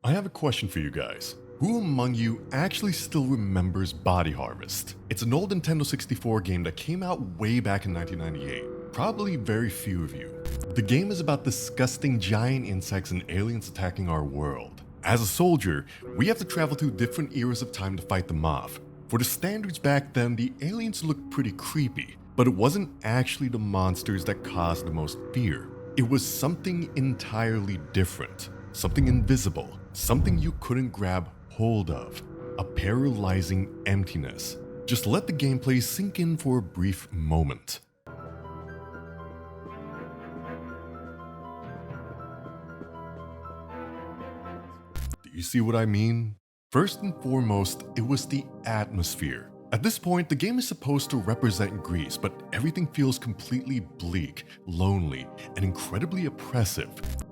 I have a question for you guys. Who among you actually still remembers Body Harvest? It's an old Nintendo 64 game that came out way back in 1998. Probably very few of you. The game is about disgusting giant insects and aliens attacking our world. As a soldier, we have to travel through different eras of time to fight them off. For the standards back then, the aliens looked pretty creepy, but it wasn't actually the monsters that caused the most fear. It was something entirely different. Something invisible. Something you couldn't grab hold of. A paralyzing emptiness. Just let the gameplay sink in for a brief moment. Do you see what I mean? First and foremost, it was the atmosphere. At this point, the game is supposed to represent Greece, but everything feels completely bleak, lonely, and incredibly oppressive.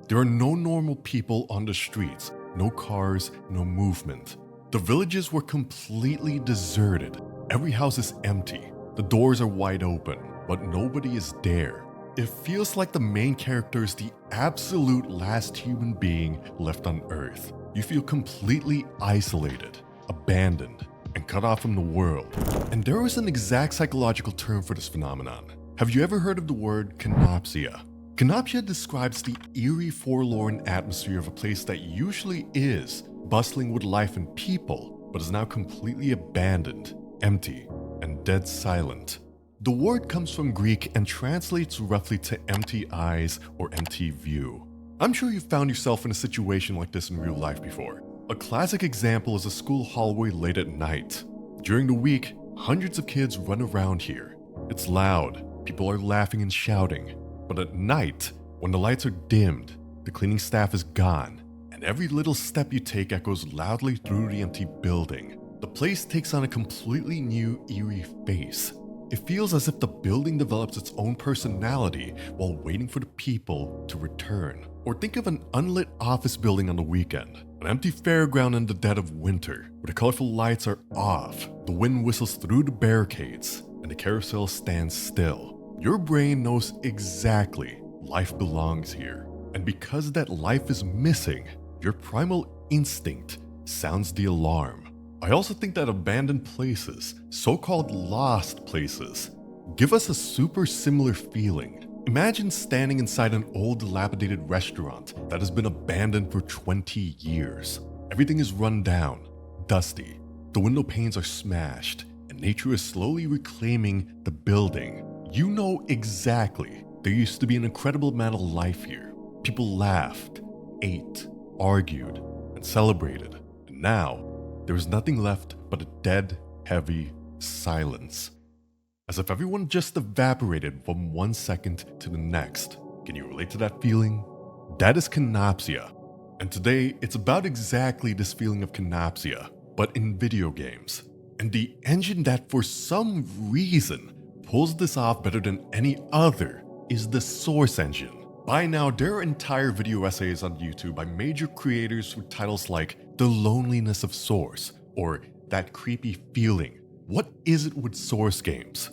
There are no normal people on the streets, no cars, no movement. The villages were completely deserted. Every house is empty. The doors are wide open, but nobody is there. It feels like the main character is the absolute last human being left on Earth. You feel completely isolated, abandoned, and cut off from the world. And there is an exact psychological term for this phenomenon. Have you ever heard of the word Kenopsia? Kenopsia describes the eerie, forlorn atmosphere of a place that usually is bustling with life and people, but is now completely abandoned, empty, and dead silent. The word comes from Greek and translates roughly to empty eyes or empty view. I'm sure you've found yourself in a situation like this in real life before. A classic example is a school hallway late at night. During the week, hundreds of kids run around here. It's loud, people are laughing and shouting. But at night, when the lights are dimmed, the cleaning staff is gone, and every little step you take echoes loudly through the empty building, the place takes on a completely new, eerie face. It feels as if the building develops its own personality while waiting for the people to return. Or think of an unlit office building on the weekend, an empty fairground in the dead of winter, where the colorful lights are off, the wind whistles through the barricades, and the carousel stands still. Your brain knows exactly life belongs here. And because that life is missing, your primal instinct sounds the alarm. I also think that abandoned places, so-called lost places, give us a super similar feeling. Imagine standing inside an old dilapidated restaurant that has been abandoned for 20 years. Everything is run down, dusty. The window panes are smashed, and nature is slowly reclaiming the building. You know exactly. There used to be an incredible amount of life here. People laughed, ate, argued, and celebrated. And now, there is nothing left but a dead, heavy silence. As if everyone just evaporated from one second to the next. Can you relate to that feeling? That is Kenopsia. And today, it's about exactly this feeling of Kenopsia, but in video games. And the engine that for some reason pulls this off better than any other is the Source engine. By now, there are entire video essays on YouTube by major creators with titles like The Loneliness of Source or That Creepy Feeling. What is it with Source games?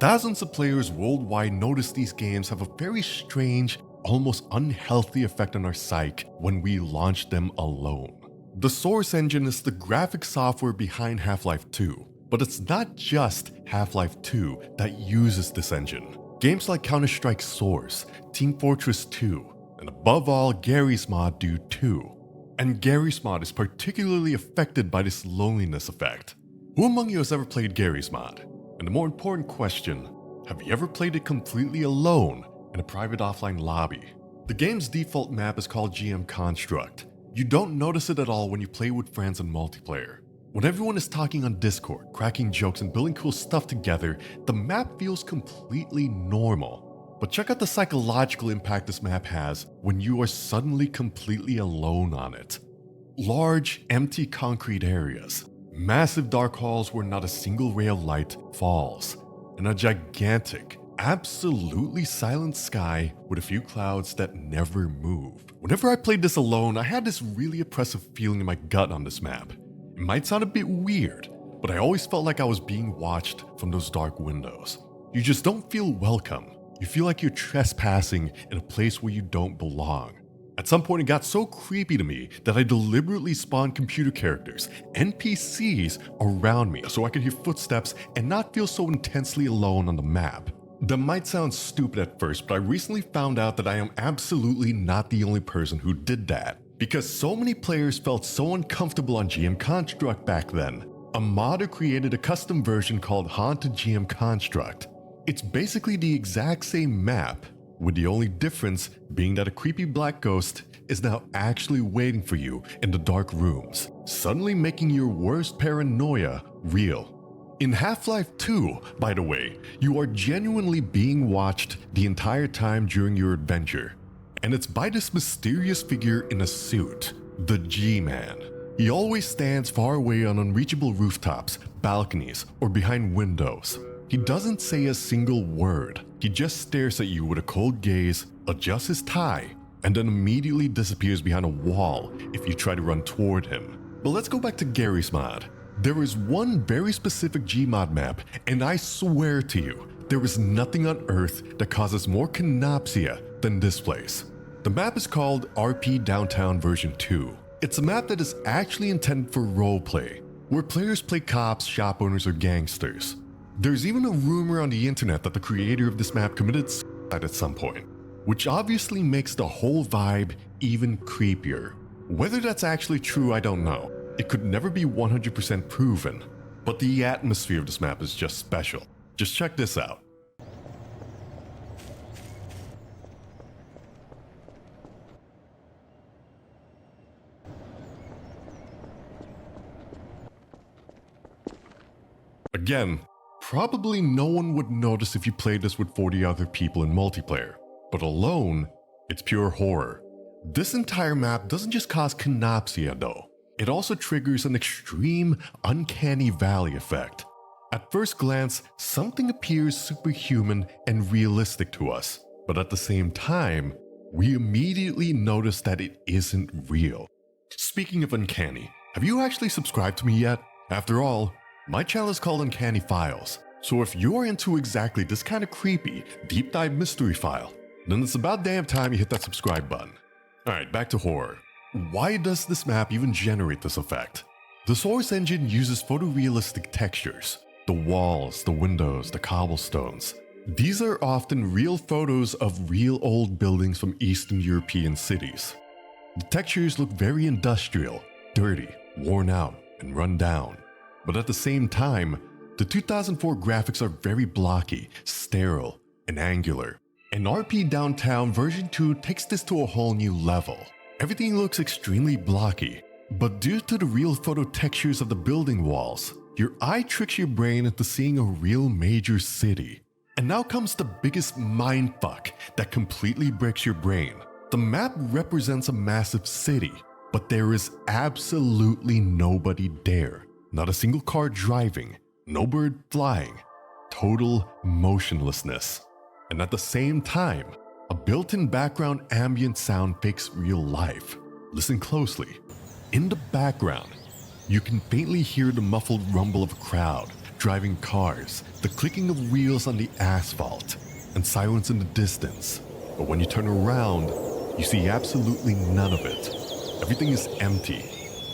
Thousands of players worldwide notice these games have a very strange, almost unhealthy effect on our psyche when we launch them alone. The Source engine is the graphic software behind Half-Life 2. But it's not just Half-Life 2 that uses this engine. Games like Counter-Strike Source, Team Fortress 2, and above all, Garry's mod do too. And Garry's mod is particularly affected by this loneliness effect. Who among you has ever played Garry's mod? And the more important question, have you ever played it completely alone in a private offline lobby? The game's default map is called GM Construct. You don't notice it at all when you play with friends in multiplayer. When everyone is talking on Discord, cracking jokes and building cool stuff together, the map feels completely normal. But check out the psychological impact this map has when you are suddenly completely alone on it. Large, empty concrete areas, massive dark halls where not a single ray of light falls, and a gigantic, absolutely silent sky with a few clouds that never move. Whenever I played this alone, I had this really oppressive feeling in my gut on this map. It might sound a bit weird, but I always felt like I was being watched from those dark windows. You just don't feel welcome. You feel like you're trespassing in a place where you don't belong. At some point it got so creepy to me that I deliberately spawned computer characters, NPCs, around me so I could hear footsteps and not feel so intensely alone on the map. That might sound stupid at first, but I recently found out that I am absolutely not the only person who did that. Because so many players felt so uncomfortable on GM Construct back then, a modder created a custom version called Haunted GM Construct. It's basically the exact same map, with the only difference being that a creepy black ghost is now actually waiting for you in the dark rooms, suddenly making your worst paranoia real. In Half-Life 2, by the way, you are genuinely being watched the entire time during your adventure. And it's by this mysterious figure in a suit, the G-Man. He always stands far away on unreachable rooftops, balconies, or behind windows. He doesn't say a single word. He just stares at you with a cold gaze, adjusts his tie, and then immediately disappears behind a wall if you try to run toward him. But let's go back to Garry's mod. There is one very specific Gmod map, and I swear to you, there is nothing on Earth that causes more Kenopsia than this place. The map is called RP Downtown version 2. It's a map that is actually intended for roleplay, where players play cops, shop owners, or gangsters. There's even a rumor on the internet that the creator of this map committed suicide at some point, which obviously makes the whole vibe even creepier. Whether that's actually true, I don't know. It could never be 100% proven, but the atmosphere of this map is just special. Just check this out. Again, probably no one would notice if you played this with 40 other people in multiplayer, but alone, it's pure horror. This entire map doesn't just cause Kenopsia though, it also triggers an extreme Uncanny Valley effect. At first glance, something appears superhuman and realistic to us, but at the same time, we immediately notice that it isn't real. Speaking of Uncanny, have you actually subscribed to me yet? After all, my channel is called Uncanny Files, so if you're into exactly this kind of creepy, deep dive mystery file, then it's about damn time you hit that subscribe button. Alright, back to horror. Why does this map even generate this effect? The Source engine uses photorealistic textures. The walls, the windows, the cobblestones. These are often real photos of real old buildings from Eastern European cities. The textures look very industrial, dirty, worn out, and run down. But at the same time, the 2004 graphics are very blocky, sterile, and angular. And RP Downtown version 2 takes this to a whole new level. Everything looks extremely blocky, but due to the real photo textures of the building walls, your eye tricks your brain into seeing a real major city. And now comes the biggest mindfuck that completely breaks your brain. The map represents a massive city, but there is absolutely nobody there. Not a single car driving, no bird flying, total motionlessness. And at the same time, a built-in background ambient sound fakes real life. Listen closely. In the background, you can faintly hear the muffled rumble of a crowd, driving cars, the clicking of wheels on the asphalt, and silence in the distance. But when you turn around, you see absolutely none of it. Everything is empty.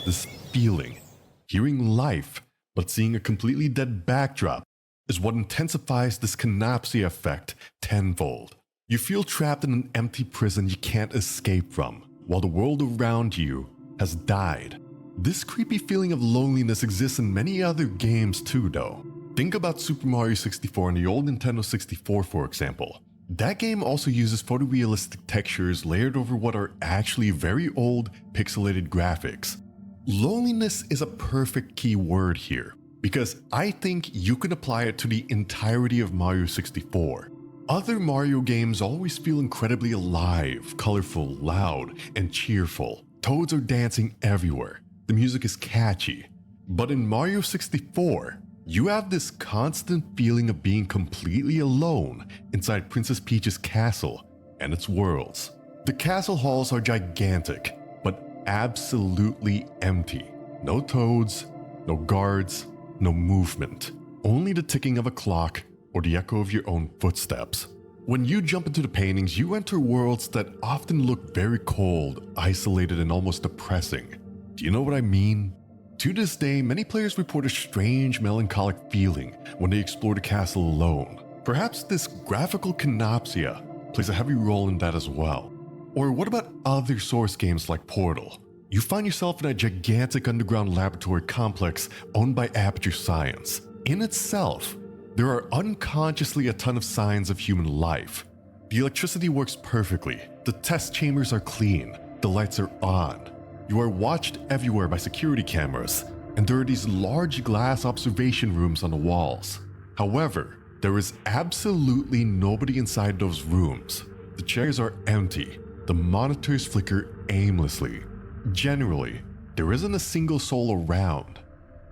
This feeling, hearing life, but seeing a completely dead backdrop, is what intensifies this Kenopsia effect tenfold. You feel trapped in an empty prison you can't escape from, while the world around you has died. This creepy feeling of loneliness exists in many other games too though. Think about Super Mario 64 and the old Nintendo 64 for example. That game also uses photorealistic textures layered over what are actually very old pixelated graphics. Loneliness is a perfect key word here, because I think you can apply it to the entirety of Mario 64. Other Mario games always feel incredibly alive, colorful, loud, and cheerful. Toads are dancing everywhere. The music is catchy. But in Mario 64, you have this constant feeling of being completely alone inside Princess Peach's castle and its worlds. The castle halls are gigantic, but absolutely empty. No toads, no guards, no movement. Only the ticking of a clock or the echo of your own footsteps. When you jump into the paintings, you enter worlds that often look very cold, isolated, and almost depressing. Do you know what I mean? To this day, many players report a strange melancholic feeling when they explore the castle alone. Perhaps this graphical Kenopsia plays a heavy role in that as well. Or what about other Source games like Portal? You find yourself in a gigantic underground laboratory complex owned by Aperture Science. In itself, there are unconsciously a ton of signs of human life. The electricity works perfectly, the test chambers are clean, the lights are on. You are watched everywhere by security cameras, and there are these large glass observation rooms on the walls. However, there is absolutely nobody inside those rooms. The chairs are empty, the monitors flicker aimlessly. Generally, there isn't a single soul around.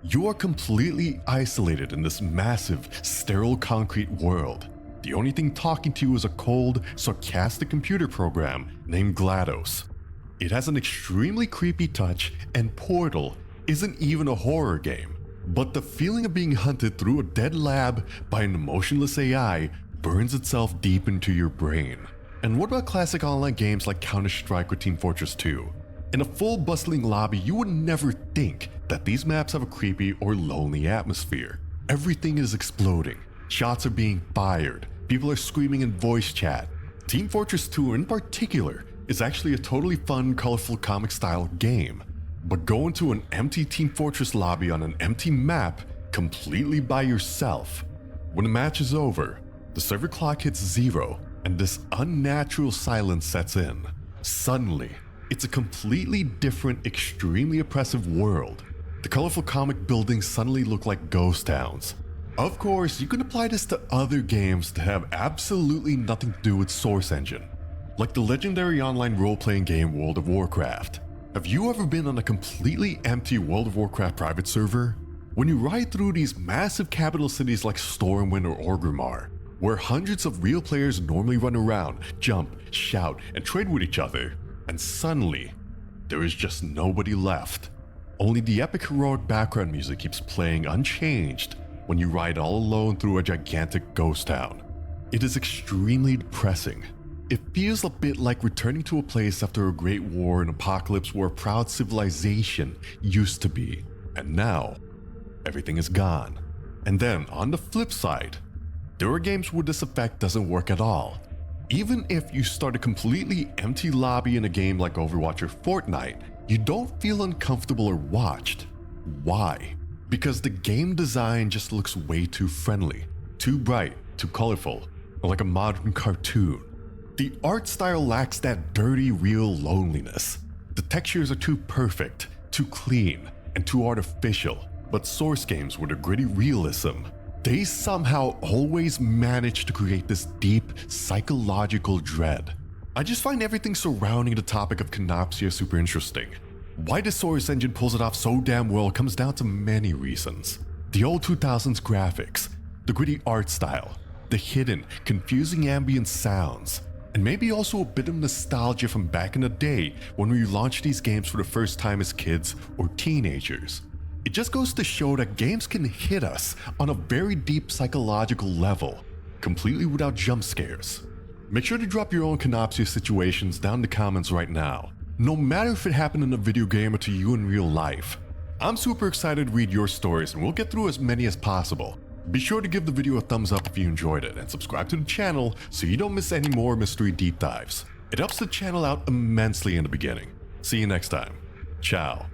You are completely isolated in this massive, sterile concrete world. The only thing talking to you is a cold, sarcastic computer program named GLaDOS. It has an extremely creepy touch, and Portal isn't even a horror game. But the feeling of being hunted through a dead lab by an emotionless AI burns itself deep into your brain. And what about classic online games like Counter-Strike or Team Fortress 2? In a full bustling lobby, you would never think that these maps have a creepy or lonely atmosphere. Everything is exploding, shots are being fired, people are screaming in voice chat. Team Fortress 2 in particular is actually a totally fun, colorful comic-style game. But go into an empty Team Fortress lobby on an empty map completely by yourself. When the match is over, the server clock hits 0 and this unnatural silence sets in. Suddenly, it's a completely different, extremely oppressive world. The colorful comic buildings suddenly look like ghost towns. Of course, you can apply this to other games that have absolutely nothing to do with Source Engine, like the legendary online role-playing game World of Warcraft. Have you ever been on a completely empty World of Warcraft private server? When you ride through these massive capital cities like Stormwind or Orgrimmar, where hundreds of real players normally run around, jump, shout, and trade with each other, and suddenly, there is just nobody left. Only the epic heroic background music keeps playing unchanged when you ride all alone through a gigantic ghost town. It is extremely depressing. It feels a bit like returning to a place after a great war and apocalypse where a proud civilization used to be, and now, everything is gone. And then, on the flip side, there are games where this effect doesn't work at all. Even if you start a completely empty lobby in a game like Overwatch or Fortnite, you don't feel uncomfortable or watched. Why? Because the game design just looks way too friendly, too bright, too colorful, or like a modern cartoon. The art style lacks that dirty, real loneliness. The textures are too perfect, too clean, and too artificial. But Source games with a gritty realism, they somehow always manage to create this deep, psychological dread. I just find everything surrounding the topic of Kenopsia super interesting. Why the Source engine pulls it off so damn well comes down to many reasons. The old 2000s graphics, the gritty art style, the hidden, confusing ambient sounds, and maybe also a bit of nostalgia from back in the day when we launched these games for the first time as kids or teenagers. It just goes to show that games can hit us on a very deep psychological level, completely without jump scares. Make sure to drop your own Kenopsia situations down in the comments right now, no matter if it happened in a video game or to you in real life. I'm super excited to read your stories and we'll get through as many as possible. Be sure to give the video a thumbs up if you enjoyed it and subscribe to the channel so you don't miss any more mystery deep dives. It helps the channel out immensely in the beginning. See you next time. Ciao.